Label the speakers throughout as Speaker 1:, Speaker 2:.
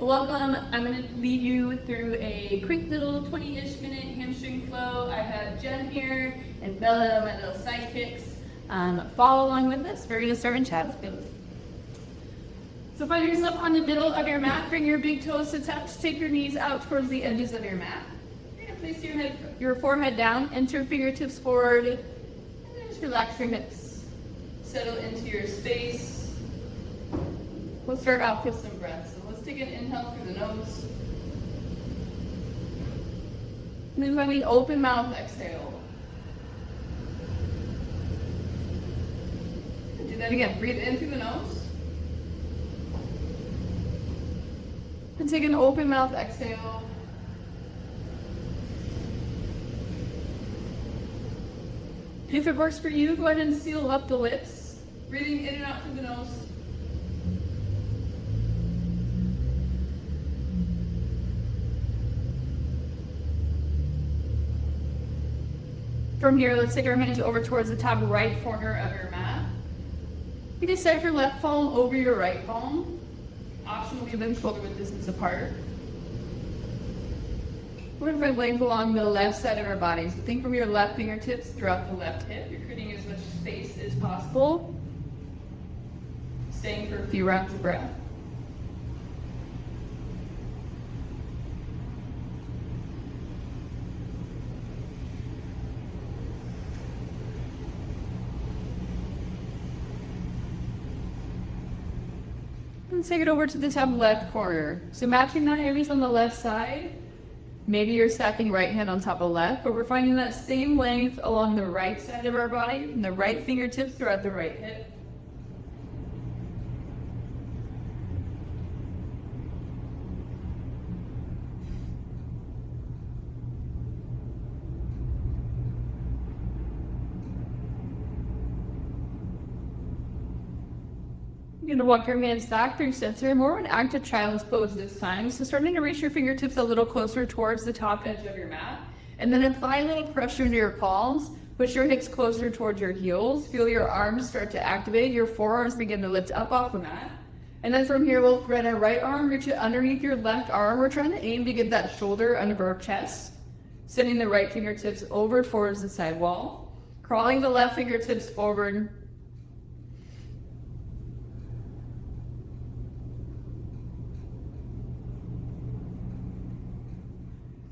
Speaker 1: welcome. I'm going to lead you through a quick little 20-ish minute hamstring flow. I have Jen here and Bella, my little sidekicks. Follow along with us. We're going to start in child's pose. So find yourself on the middle of your mat. Bring your big toes to touch. Take your knees out towards the edges of your mat. You're going to place your forehead down, enter your fingertips forward, and then just relax your hips. Settle into your space. We'll start out with some breaths. So let's take an inhale through the nose. And then finally, open mouth, exhale. Do that again. Breathe in through the nose. And take an open mouth, exhale. If it works for you, go ahead and seal up the lips. Breathing in and out through the nose. From here, let's take our hands over towards the top right corner of your mat. You can set your left palm over your right palm. Optional, leave them shoulder width distance apart. We're going to find length along the left side of our body. So think from your left fingertips throughout the left hip. You're creating as much space as possible. Staying for a few rounds of breath. Let's take it over to the top left corner. So matching that areas on the left side. Maybe you're stacking right hand on top of left, but we're finding that same length along the right side of our body, from the right fingertips throughout the right hip. You're going to walk your hands back through center, more of an active child's pose this time. So starting to reach your fingertips a little closer towards the top edge of your mat. And then apply a little pressure to your palms. Push your hips closer towards your heels. Feel your arms start to activate. Your forearms begin to lift up off the mat. And then from here, we'll thread our right arm, reach it underneath your left arm. We're trying to aim to get that shoulder under our chest. Sending the right fingertips over towards the side wall. Crawling the left fingertips forward.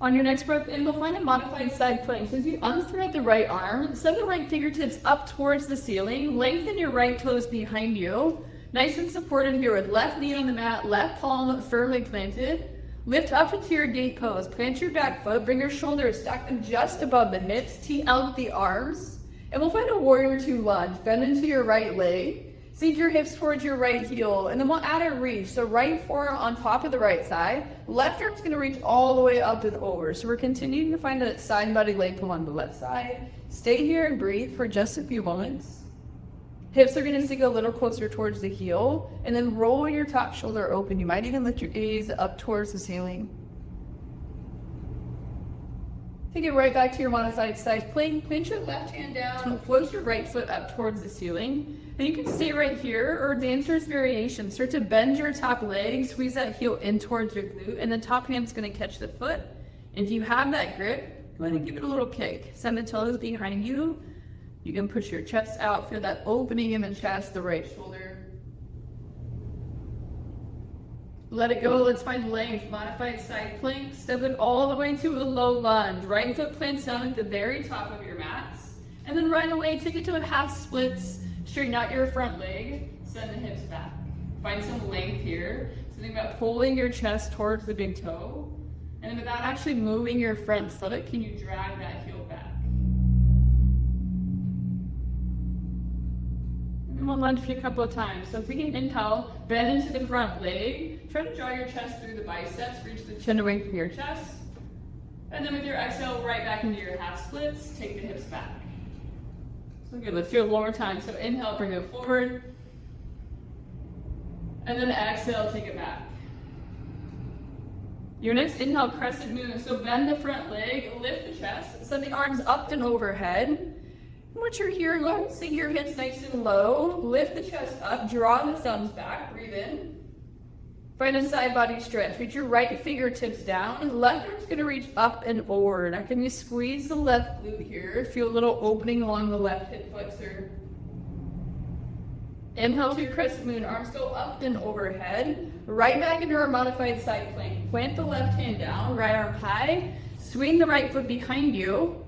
Speaker 1: On your next breath in, we'll find a modified side plank. So as you unthread the right arm, send the right fingertips up towards the ceiling, lengthen your right toes behind you. Nice and supported here with left knee on the mat, left palm firmly planted. Lift up into your gate pose. Plant your back foot, bring your shoulders, stack them just above the hips, tee out the arms. And we'll find a warrior two lunge. Bend into your right leg. Sink your hips towards your right heel, and then we'll add a reach. So right forearm on top of the right side, left arm's gonna reach all the way up and over. So we're continuing to find a side body leg pull on the left side. Stay here and breathe for just a few moments. Hips are gonna sink a little closer towards the heel, and then roll your top shoulder open. You might even lift your gaze up towards the ceiling. Take it right back to your modified side plank. Plant your left hand down, float your right foot up towards the ceiling. And you can stay right here or advance this variation. Start to bend your top leg, squeeze that heel in towards your glute, and the top hand's gonna catch the foot. And if you have that grip, go ahead and give it a little kick. Send the toes behind you. You can push your chest out, feel that opening in the chest, the right shoulder. Let it go, let's find length, modified side plank. Step it all the way to a low lunge. Right foot plants down at the very top of your mats. And then right away, take it to a half splits. Straighten out your front leg, send the hips back. Find some length here. So think about pulling your chest towards the big toe. And then without actually moving your front foot, can you drag that heel back? And we'll lunge for a couple of times. So if we can inhale, bend into the front leg. Try to draw your chest through the biceps, reach the chin away from your chest. And then with your exhale, right back into your half splits, take the hips back. So good, let's do it one more time. So inhale, bring it forward. And then exhale, take it back. Your next inhale, crescent moon. So bend the front leg, lift the chest, send the arms up and overhead. Once you're here, go ahead and sink your hips nice and low. Lift the chest up, draw the thumbs back, breathe in. Find a side body stretch. Reach your right fingertips down. Left arm's gonna reach up and forward. Now can you squeeze the left glute here? Feel a little opening along the left hip flexor. Inhale to crescent moon. Arms go up and overhead. Right back into our modified side plank. Plant the left hand down, right arm high. Swing the right foot behind you.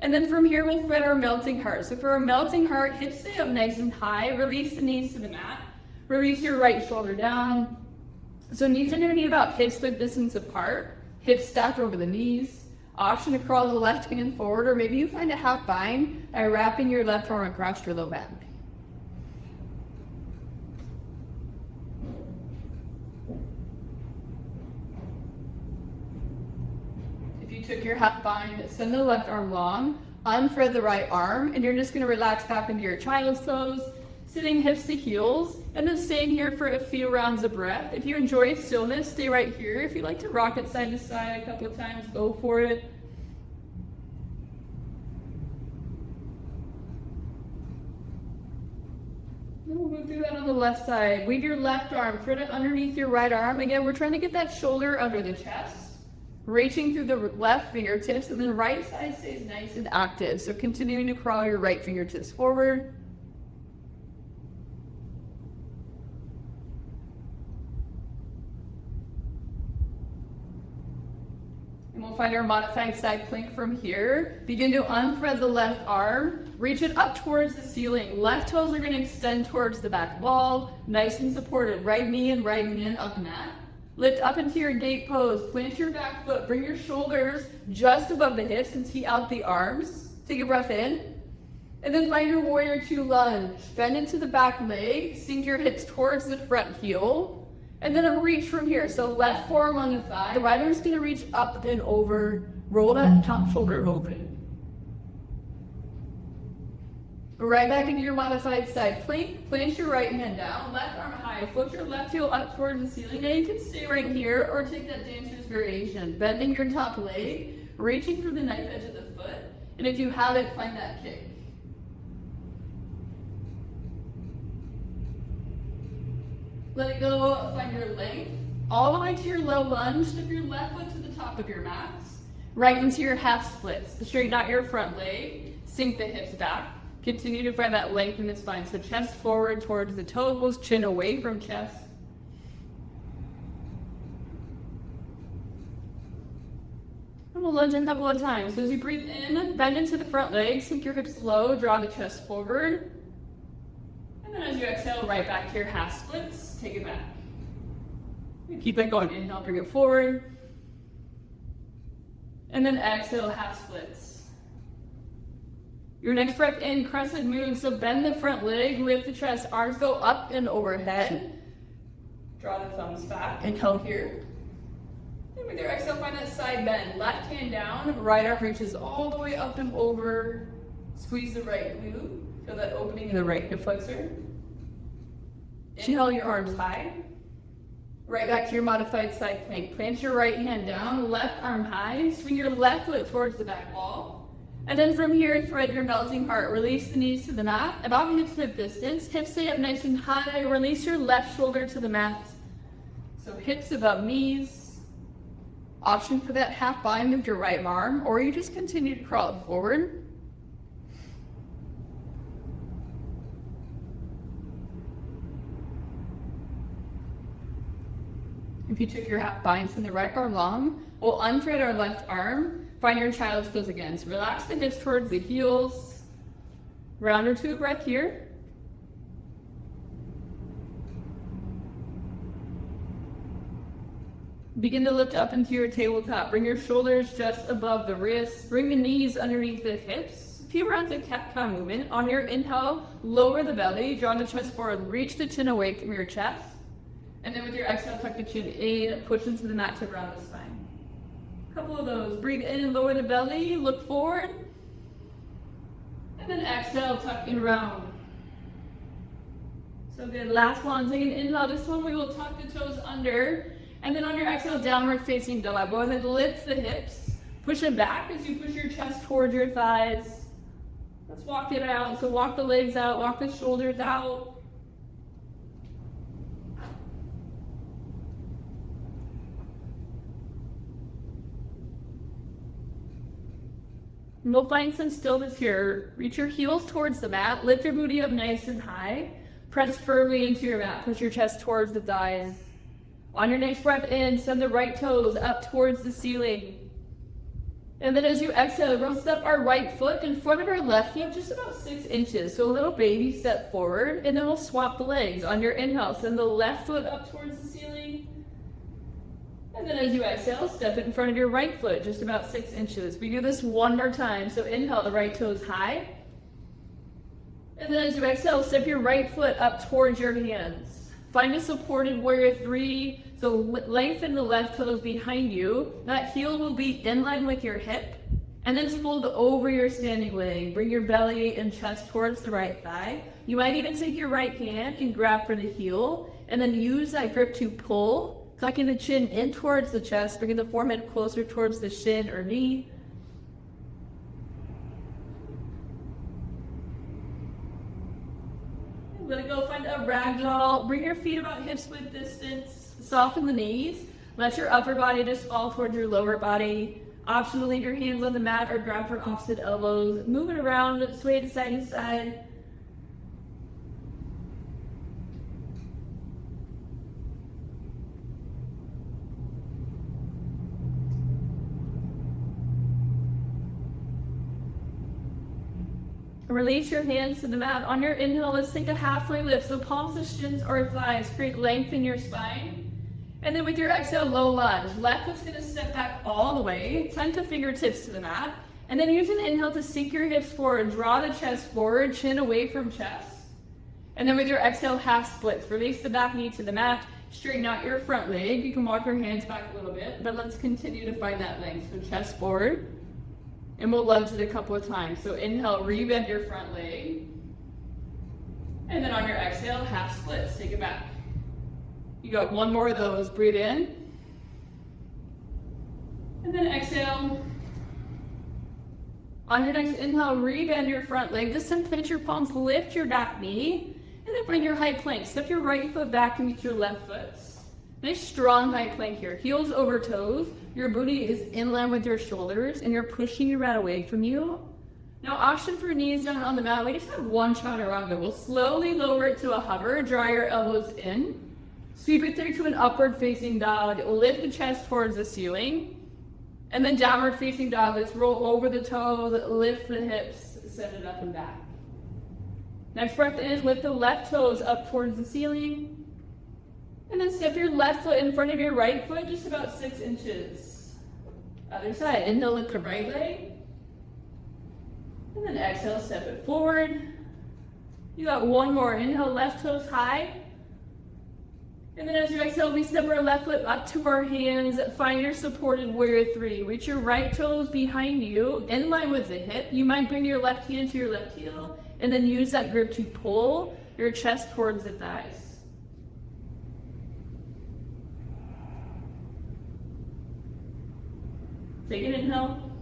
Speaker 1: And then from here, we'll thread our melting heart. So for our melting heart, hips stay up nice and high. Release the knees to the mat. Release your right shoulder down. So knees are gonna be about hip-width distance apart. Hips stacked over the knees. Option to crawl the left hand forward, or maybe you find a half bind by wrapping your left arm across your low back. If you took your half bind, send the left arm long, unthread the right arm, and you're just gonna relax back into your child's pose, sitting hips to heels, and then staying here for a few rounds of breath. If you enjoy stillness, stay right here. If you like to rock it side to side a couple of times, go for it. And we'll move through that on the left side. Weave your left arm, thread it underneath your right arm. Again, we're trying to get that shoulder under the chest. Reaching through the left fingertips, and then right side stays nice and active. So continuing to crawl your right fingertips forward. And we'll find our modified side plank from here. Begin to unthread the left arm. Reach it up towards the ceiling. Left toes are going to extend towards the back wall. Nice and supported. Right knee and right hand up mat. Lift up into your gate pose. Plant your back foot. Bring your shoulders just above the hips and tee out the arms. Take a breath in. And then find your warrior two lunge. Bend into the back leg. Sink your hips towards the front heel. And then a reach from here. So left forearm on the thigh. The right arm's gonna reach up and over. Roll that top shoulder open. Right back into your modified side plank. Plant your right hand down. Left arm high. Float your left heel up towards the ceiling. Now you can stay right here or take that dancer's variation. Bending your top leg. Reaching for the knife edge of the foot. And if you have it, find that kick. Let it go, find your length. All the way to your low lunge, step your left foot to the top of your mat. Right into your half splits. Straighten out your front leg. Sink the hips back. Continue to find that length in the spine. So chest forward towards the toes, chin away from chest. And we'll lunge in a couple of times. So as you breathe in, bend into the front leg, sink your hips low, draw the chest forward. And then as you exhale, right back to your half splits, take it back. Keep that going. Inhale, bring it forward. And then exhale, half splits. Your next breath in, crescent moon. So bend the front leg, lift the chest, arms go up and overhead. Draw the thumbs back, inhale here. And with your exhale, find that side bend. Left hand down, right arm reaches all the way up and over. Squeeze the right glute. Feel that opening in the right hip flexor. Inhale your arms high. Right back to your modified side plank. Plant your right hand down, left arm high. Swing your left foot towards the back wall. And then from here, thread your melting heart. Release the knees to the mat, about hips hip distance. Hips stay up nice and high. Release your left shoulder to the mat. So hips above knees. Option for that half bind with your right arm, or you just continue to crawl forward. If you took your half bind from the right arm long, we'll unthread our left arm. Find your child's pose again. So relax the hips towards the heels. Round or two breath here. Begin to lift up into your tabletop. Bring your shoulders just above the wrists. Bring the knees underneath the hips. A few rounds of cat-cow movement. On your inhale, lower the belly. Draw the chest forward. Reach the chin away from your chest. And then with your exhale, tuck the chin in. Push into the mat to round the spine. A couple of those. Breathe in and lower the belly. Look forward. And then exhale, tuck and round. So good. Last one. Take an inhale. This one we will tuck the toes under. And then on your exhale, downward facing dog. Go ahead and lift the hips. Push it back as you push your chest towards your thighs. Let's walk it out. So walk the legs out. Walk the shoulders out. And we'll find some stillness here. Reach your heels towards the mat. Lift your booty up nice and high. Press firmly into your mat. Push your chest towards the thighs. On your next breath in, send the right toes up towards the ceiling. And then as you exhale, we'll step our right foot in front of our left knee just about 6 inches. So a little baby step forward, and then we'll swap the legs. On your inhale, send the left foot up towards the ceiling. And then as you exhale, step in front of your right foot, just about 6 inches. We do this one more time. So inhale, the right toes high. And then as you exhale, step your right foot up towards your hands. Find a supported warrior 3. So lengthen the left toes behind you. That heel will be in line with your hip. And then fold over your standing leg. Bring your belly and chest towards the right thigh. You might even take your right hand and grab for the heel. And then use that grip to pull. Tucking the chin in towards the chest, bringing the forehead closer towards the shin or knee. I'm gonna go find a ragdoll. Bring your feet about hips width distance. Soften the knees. Let your upper body just fall towards your lower body. Optional, leave your hands on the mat or grab for opposite elbows. Move it around, sway to side to side. Release your hands to the mat. On your inhale, let's take a halfway lift. So palms to shins or thighs. Create length in your spine. And then with your exhale, low lunge. Left foot's gonna step back all the way. Send the fingertips to the mat. And then use an inhale to sink your hips forward. Draw the chest forward, chin away from chest. And then with your exhale, half splits. Release the back knee to the mat. Straighten out your front leg. You can walk your hands back a little bit, but let's continue to find that length. So chest forward. And we'll lunge it a couple of times. So inhale, rebend your front leg. And then on your exhale, half splits. Take it back. You got one more of those. Breathe in. And then exhale. On your next inhale, rebend your front leg. Just pinch your palms, lift your back knee. And then bring your high plank. Step your right foot back and meet your left foot. Nice strong high plank here. Heels over toes. Your booty is in line with your shoulders and you're pushing your mat away from you. Now option for knees down on the mat. We just have one chaturanga. We'll slowly lower it to a hover. Draw your elbows in. Sweep it through to an upward facing dog. Lift the chest towards the ceiling. And then downward facing dog. Let's roll over the toes. Lift the hips. Send it up and back. Next breath in. Lift the left toes up towards the ceiling. And then step your left foot in front of your right foot, just about 6 inches. Other side. Inhale, lift the right leg. And then exhale, step it forward. You got one more. Inhale, left toes high. And then as you exhale, we step our left foot up to our hands. Find your supported warrior 3. Reach your right toes behind you, in line with the hip. You might bring your left hand to your left heel, and then use that grip to pull your chest towards the thighs. Take an inhale.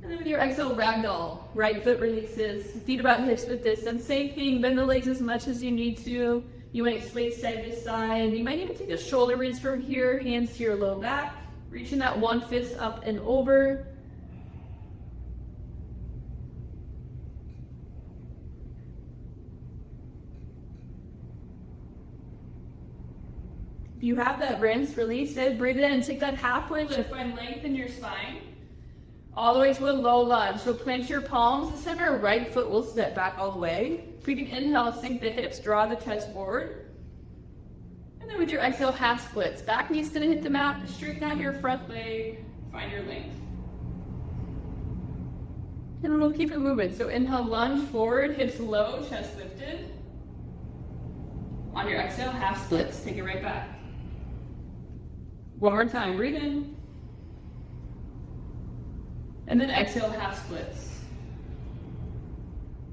Speaker 1: And then with your exhale, ragdoll. Right foot releases, feet about hips width distance. Same thing, bend the legs as much as you need to. You might sway side to side. You might even take a shoulder raise from here, hands to your low back. Reaching that one fist up and over. If you have that rinse, release it, breathe it in, take that halfway lift, find length in your spine. All the way to a low lunge. So plant your palms, the center right foot will step back all the way. Breathing inhale, sink the hips, draw the chest forward. And then with your exhale, half splits. Back knee's gonna hit the mat, straighten out your front leg, find your length. And we'll keep it moving. So inhale, lunge forward, hips low, chest lifted. On your exhale, half splits, take it right back. One more time, breathe in. And then exhale, half splits.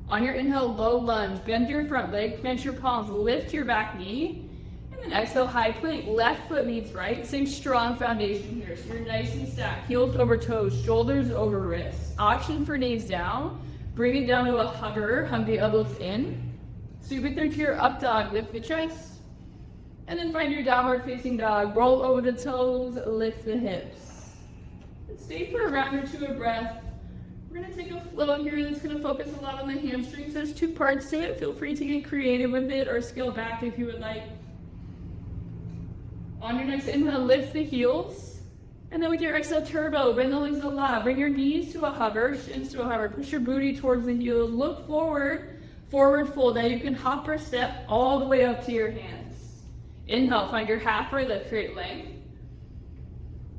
Speaker 1: On your inhale, low lunge, bend your front leg, plant your palms, lift your back knee. And then exhale, high plank, left foot meets right. Same strong foundation here. So you're nice and stacked, heels over toes, shoulders over wrists. Option for knees down. Bring it down to a hover, hug the elbows in. Sweep it through to your up dog, lift the chest. And then find your downward facing dog. Roll over the toes, lift the hips. Stay for a round or two of breath. We're gonna take a flow here that's gonna focus a lot on the hamstrings. There's two parts to it. Feel free to get creative with it or scale back if you would like. On your next inhale, lift the heels. And then with your exhale, turbo, bend the legs a lot. Bring your knees to a hover, shins to a hover. Push your booty towards the heels. Look forward, forward fold. Now you can hop or step all the way up to your hands. Inhale, find your halfway lift, create length.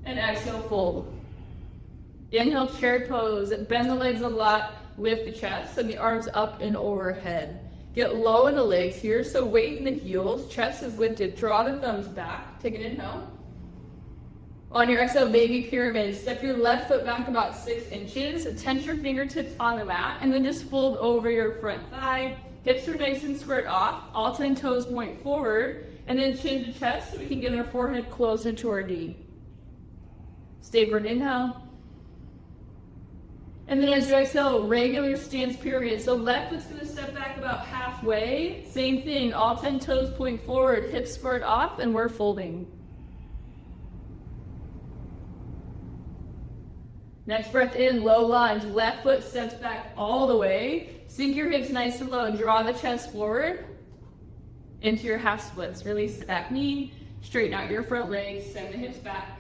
Speaker 1: And exhale, fold. Inhale, chair pose, bend the legs a lot, lift the chest and the arms up and overhead. Get low in the legs here, so weight in the heels, chest is lifted, draw the thumbs back, take an inhale. On your exhale, baby pyramid, step your left foot back about 6 inches, tense your fingertips on the mat, and then just fold over your front thigh. Hips are nice and squared off, all 10 toes point forward, and then chin to chest so we can get our forehead close into our knee. Stay for an inhale. And then as you exhale, regular stance pyramid. So left foot's gonna step back about halfway. Same thing, all 10 toes point forward, hips squared off, and we're folding. Next breath in, low lunge. Left foot steps back all the way. Sink your hips nice and low. Draw the chest forward into your half splits. Release the back knee. Straighten out your front legs. Send the hips back.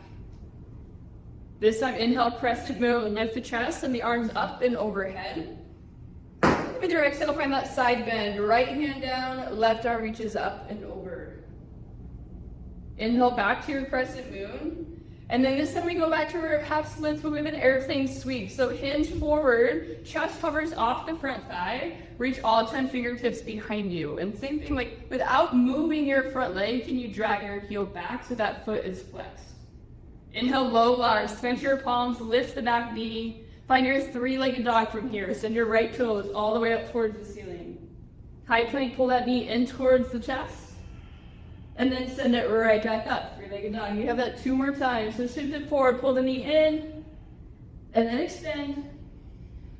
Speaker 1: This time, inhale, crescent moon. Lift the chest and the arms up and overhead. With your exhale, find that side bend. Right hand down, left arm reaches up and over. Inhale, back to your crescent moon. And then this time we go back to our half splits, but with an airplane sweep. So hinge forward, chest hovers off the front thigh, reach all 10 fingertips behind you. And same thing, like without moving your front leg, can you drag your heel back so that foot is flexed? Inhale, low lunge, clench your palms, lift the back knee. Find your three-legged dog from here. Send your right toes all the way up towards the ceiling. High plank, pull that knee in towards the chest. And then send it right back up, three-legged dog. You have that 2 more times. So shift it forward, pull the knee in, and then extend.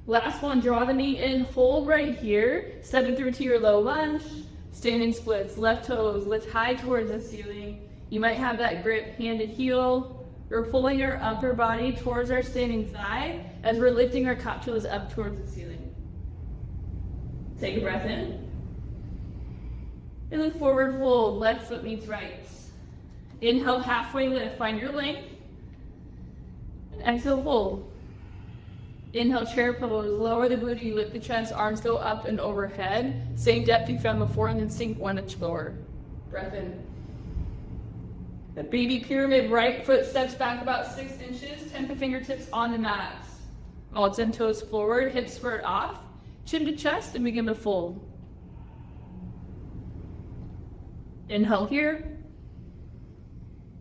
Speaker 1: Last one, draw the knee in, fold right here. Step it through to your low lunge. Standing splits, left toes, lift high towards the ceiling. You might have that grip, hand to heel. We're pulling our upper body towards our standing thigh as we're lifting our top toes up towards the ceiling. Take a breath in. And then forward fold, left foot meets right. Inhale, halfway lift, find your length. And exhale, fold. Inhale, chair pose, lower the booty, lift the chest, arms go up and overhead. Same depth you found before, and then sink 1 inch lower. Breath in. The baby pyramid, right foot steps back about 6 inches, 10 fingertips on the mat. All 10 toes forward, hips squared off, chin to chest, and begin to fold. Inhale here.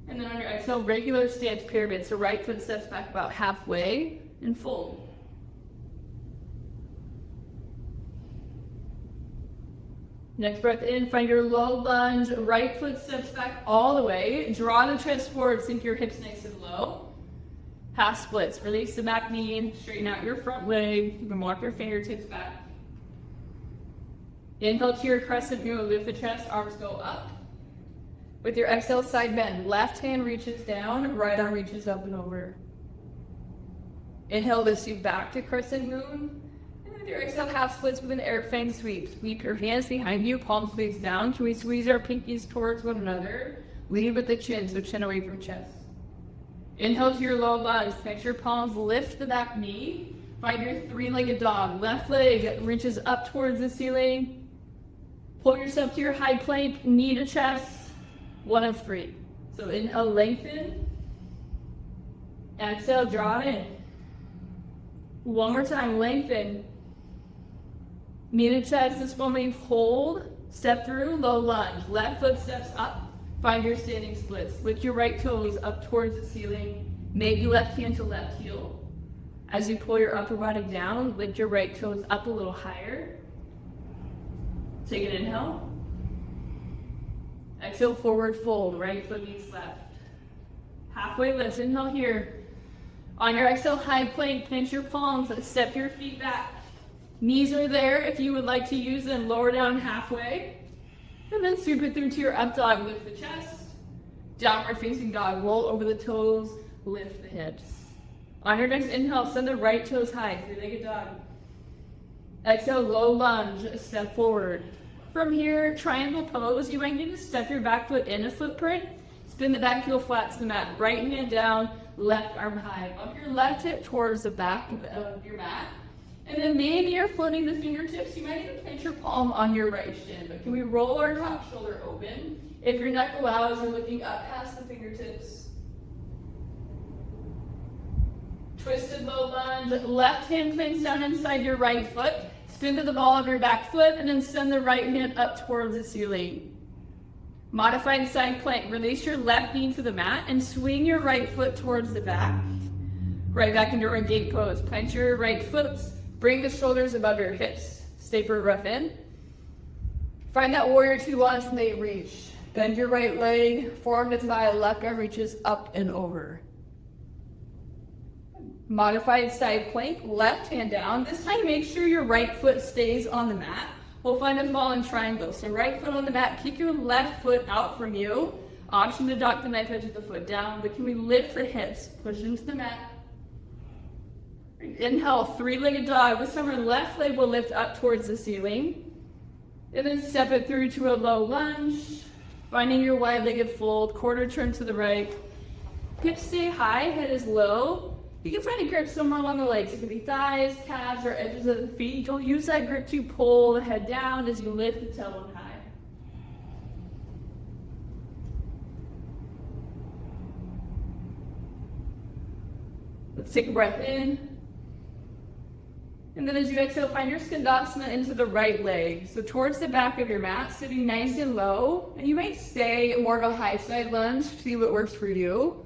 Speaker 1: And then on your exhale, regular stance pyramid. So right foot steps back about halfway and fold. Next breath in, find your low lunge, right foot steps back all the way, draw the chest forward, sink your hips nice and low. Half splits, release the back knee, straighten out your front leg, you can walk your fingertips back. Inhale to your crescent moon, lift the chest, arms go up. With your exhale, side bend, left hand reaches down, right arm reaches up and over. Inhale, lifts you back to crescent moon. With your exhale, half splits with an airplane sweep. Sweep your hands behind you, palms face down. Can we squeeze our pinkies towards one another? Lead with the chin, so chin away from chest. Inhale to your low lunge. Flex your palms, lift the back knee. Find your three-legged dog. Left leg reaches up towards the ceiling. Pull yourself to your high plank, knee to chest. 1 of 3. So inhale, lengthen. Exhale, draw in. One more time, lengthen. Knee to chest, this one we hold, step through, low lunge. Left foot steps up, find your standing splits. Lift your right toes up towards the ceiling, maybe left hand to left heel. As you pull your upper body down, lift your right toes up a little higher. Take an inhale. Exhale, forward fold, right foot meets left. Halfway lift, inhale here. On your exhale, high plank, pinch your palms, step your feet back. Knees are there if you would like to use them, lower down halfway. And then sweep it through to your up dog, lift the chest. Downward facing dog, roll over the toes, lift the hips. On your next inhale, send the right toes high, three-legged dog. Exhale, low lunge, step forward. From here, triangle pose, you might need to step your back foot in a footprint, spin the back heel flat to the mat, right hand down, left arm high. Up your left hip towards the back of your mat. And then maybe you're floating the fingertips, you might even place your palm on your right shin, but can we roll our top shoulder open? If your neck allows, you're looking up past the fingertips. Twisted low lunge, left hand planks down inside your right foot, spin to the ball of your back foot, and then send the right hand up towards the ceiling. Modified side plank, release your left knee to the mat and swing your right foot towards the back. Right back into renegade pose, plant your right foot, bring the shoulders above your hips. Stay for a breath in. Find that warrior two alternate reach. Bend your right leg, forearm to thigh, left arm reaches up and over. Modified side plank, left hand down. This time make sure your right foot stays on the mat. We'll find a fallen triangle. So right foot on the mat, kick your left foot out from you. Option to dock the knife edge of the foot down, but can we lift the hips? Push into the mat. Inhale, three-legged dog. This time our left leg will lift up towards the ceiling. And then step it through to a low lunge. Finding your wide-legged fold, quarter turn to the right. Hips stay high, head is low. You can find a grip somewhere along the legs. It could be thighs, calves, or edges of the feet. Don't use that grip to pull the head down as you lift the tailbone high. Let's take a breath in. And then as you exhale, find your skandasana into the right leg. So towards the back of your mat, sitting nice and low. And you might stay more of a high side lunge, see what works for you.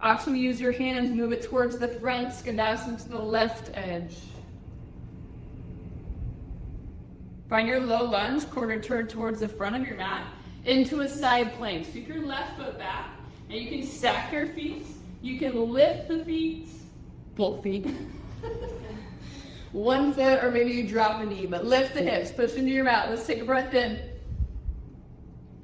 Speaker 1: Option to use your hands, move it towards the front, skandasana to the left edge. Find your low lunge, quarter turn towards the front of your mat, into a side plank. Sweep your left foot back, and you can stack your feet. You can lift the feet, both feet. One foot, or maybe you drop the knee, but lift the hips, push into your mat. Let's take a breath in.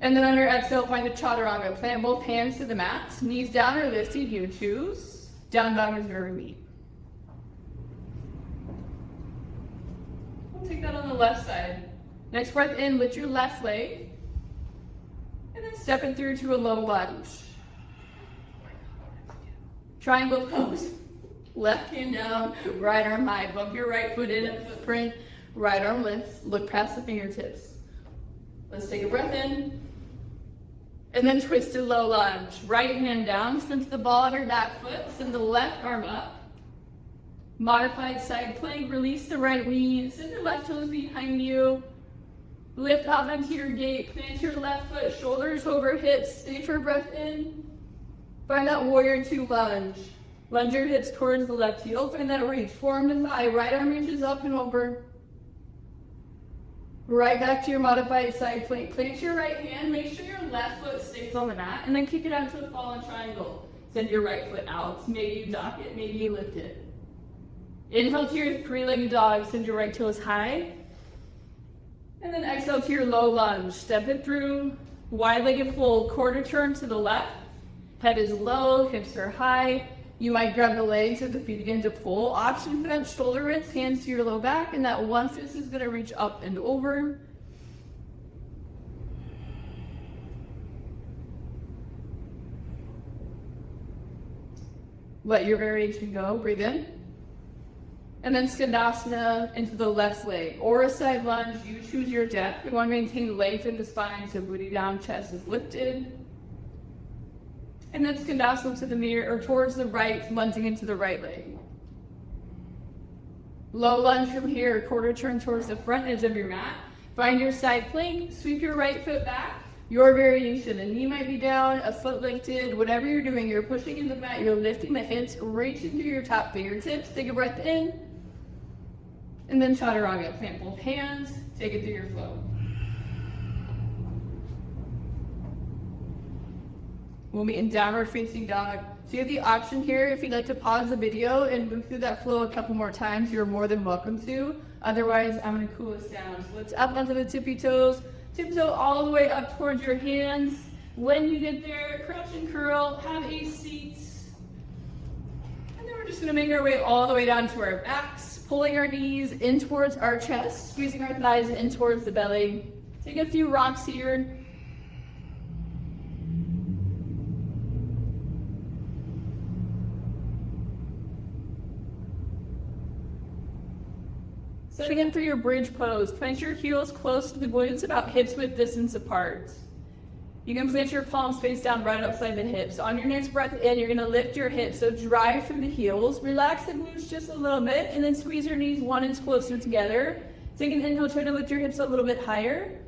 Speaker 1: And then on your exhale, find a chaturanga. Plant both hands to the mat, knees down or lifted, you choose. Down dog is where we meet. We'll take that on the left side. Next breath in, lift your left leg. And then step it through to a low lunge. Triangle pose. Left hand down, right arm high. Bump your right foot in a footprint. Right arm lifts, look past the fingertips. Let's take a breath in. And then twisted low lunge. Right hand down, send to the ball of your back foot, send the left arm up. Modified side plank, release the right knee, send your left toes behind you. Lift out onto your gate, plant your left foot, shoulders over hips, stay for a breath in. Find that warrior two lunge. Lunge your hips towards the left heel, find that reach, forearm to thigh, right arm reaches up and over. Right back to your modified side plank. Place your right hand, make sure your left foot stays on the mat, and then kick it out to a fallen triangle. Send your right foot out. Maybe you dock it, maybe you lift it. Inhale to your three-legged dog, send your right toes high. And then exhale to your low lunge. Step it through, wide-legged fold, quarter turn to the left. Head is low, hips are high. You might grab the legs as the feet begin to pull. Option for that shoulder rinse, hands to your low back, and that one fist is going to reach up and over. Let your variation go, breathe in. And then skandasana into the left leg, or a side lunge, you choose your depth. You want to maintain length in the spine, so booty down, chest is lifted. And then skandasana to the mirror, or towards the right, lunging into the right leg. Low lunge from here, quarter turn towards the front edge of your mat. Find your side plank, sweep your right foot back. Your variation, a knee might be down, a foot lifted, whatever you're doing, you're pushing in the mat, you're lifting the hips, reach into your top fingertips, take a breath in. And then chaturanga, plant both hands, take it through your flow. We'll meet in downward facing dog. So you have the option here, if you'd like to pause the video and move through that flow a couple more times, you're more than welcome to. Otherwise, I'm gonna cool us down. So let's up onto the tippy toes, tiptoe all the way up towards your hands. When you get there, crouch and curl, have a seat. just gonna make our way all the way down to our backs, pulling our knees in towards our chest, squeezing our thighs in towards the belly. Take a few rocks here. Setting in through your bridge pose, plant your heels close to the glutes, about hips width distance apart. You can plant your palms face down right upside the hips. On your next breath in, you're gonna lift your hips, so drive through the heels, relax the glutes just a little bit, and then squeeze your knees 1 inch closer together. Take an inhale, try to lift your hips a little bit higher.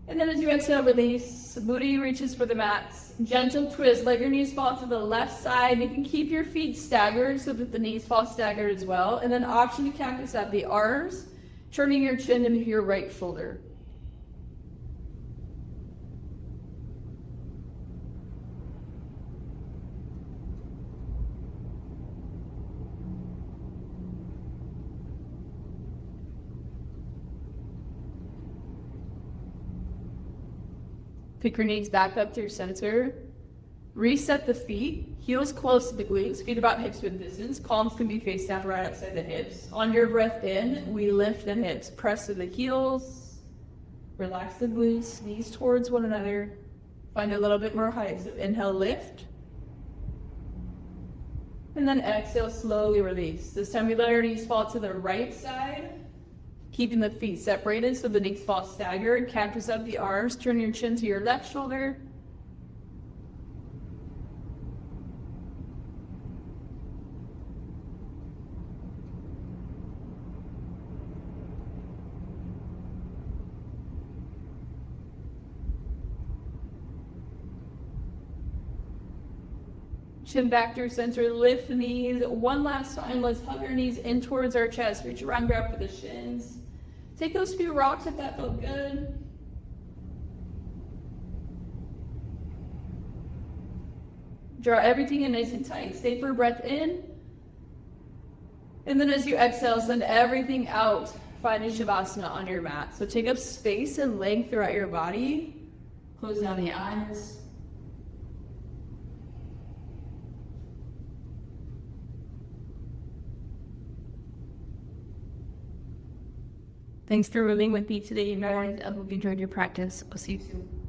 Speaker 1: And then as you exhale, release. The booty reaches for the mats. Gentle twist, let your knees fall to the left side. You can keep your feet staggered so that the knees fall staggered as well. And then option to cactus at the R's, turning your chin into your right shoulder. Pick your knees back up to your center. Reset the feet, heels close to the glutes, feet about hips width distance. Palms can be face down right outside the hips. On your breath in, we lift the hips. Press to the heels. Relax the glutes, knees towards one another. Find a little bit more height. So inhale, lift. And then exhale, slowly release. This time we let our knees fall to the right side, keeping the feet separated so the knees fall staggered. Cactus up the R's, turn your chin to your left shoulder. Chin back to your center, lift the knees. One last time, let's hug our knees in towards our chest. Reach around, grab for the shins. Take those few rocks if that felt good. Draw everything in nice and tight. Stay for a breath in. And then as you exhale, send everything out. Find a Shavasana on your mat. So take up space and length throughout your body. Close down the eyes. Thanks for moving with me today, guys. I hope you enjoyed your practice. I'll see you soon.